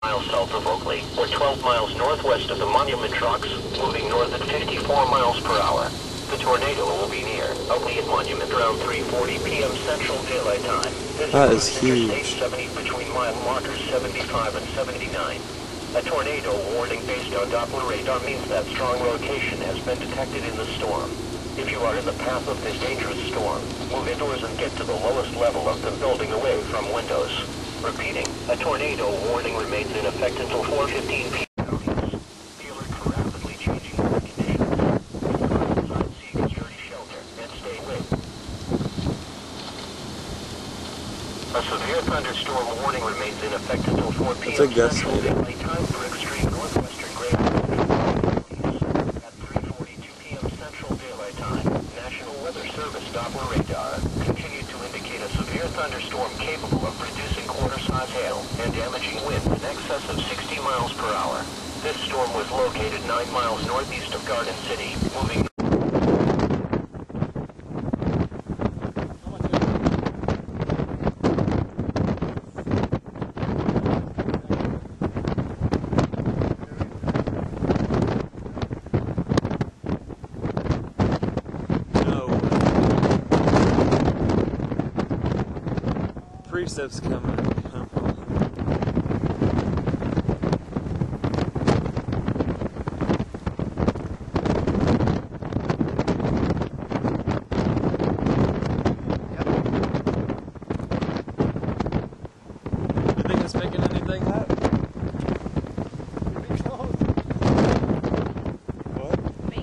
miles south of Oakley, or 12 miles northwest of the Monument Trucks, moving north at 54 miles per hour. The tornado will be near Oakley at Monument around 3:40 p.m. Central Daylight Time. That is huge. Interstate 70 between mile markers 75 and 79. A tornado warning based on Doppler radar means that strong rotation has been detected in the storm. If you are in the path of this dangerous storm, move indoors and get to the lowest level of the building away from windows. Repeating, a tornado warning remains in effect until 4:15 p.m. Be alert for rapidly changing weather conditions. Inside, seek security shelter and stay away. A severe thunderstorm warning remains in effect until 4 p.m. Central Daylight Time for extreme northwestern gray at 3:42 p.m. Central Daylight Time. National Weather Service Doppler radar continued to indicate a severe thunderstorm capable of producing quarter-size hail and damaging wind in excess of 60 miles per hour. This storm was located 9 miles northeast of Garden City, moving precepts coming. You think it's making anything up? What? Me.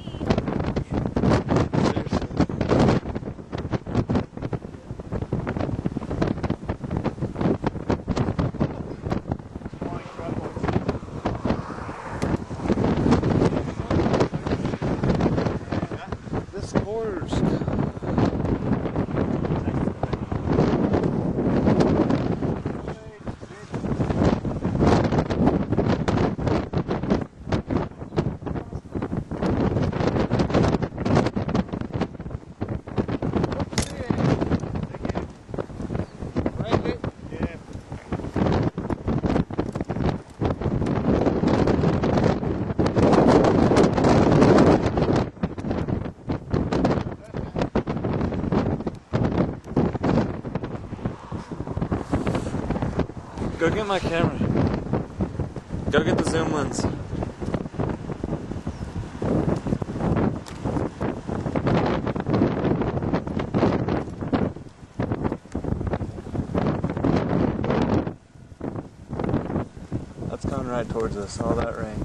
Go get my camera. Go get the zoom lens. That's coming right towards us, all that rain.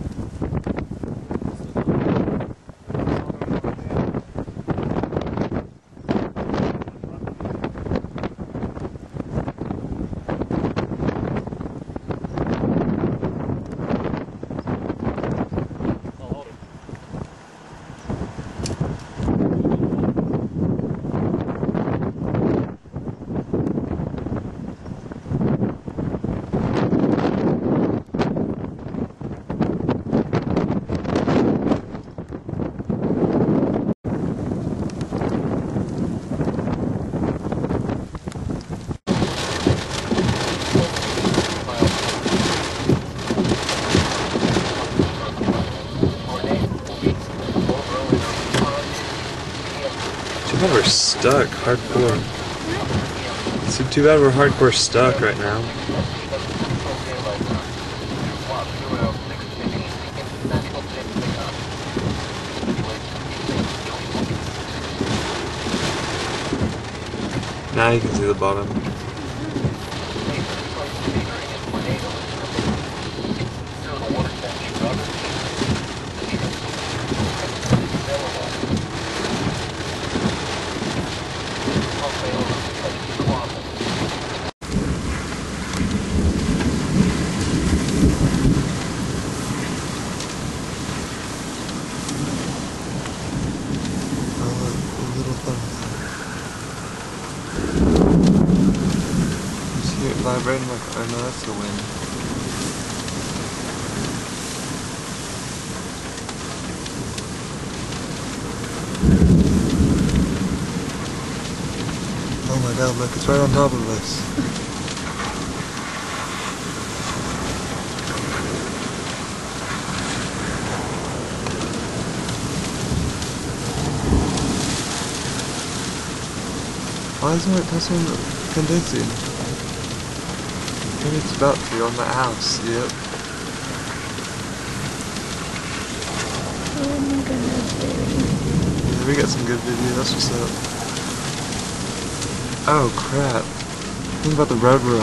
Too bad we're stuck, hardcore. So too bad we're hardcore stuck right now. Now you can see the bottom. Vibrating like, oh no, that's the wind. Oh my god, look, it's right on top of us. Why isn't it pressing condensing? Maybe it's about to on my house, yep. Oh my goodness, baby. Yeah, we got some good video, that's what's up. Oh crap. Think about the road we're on.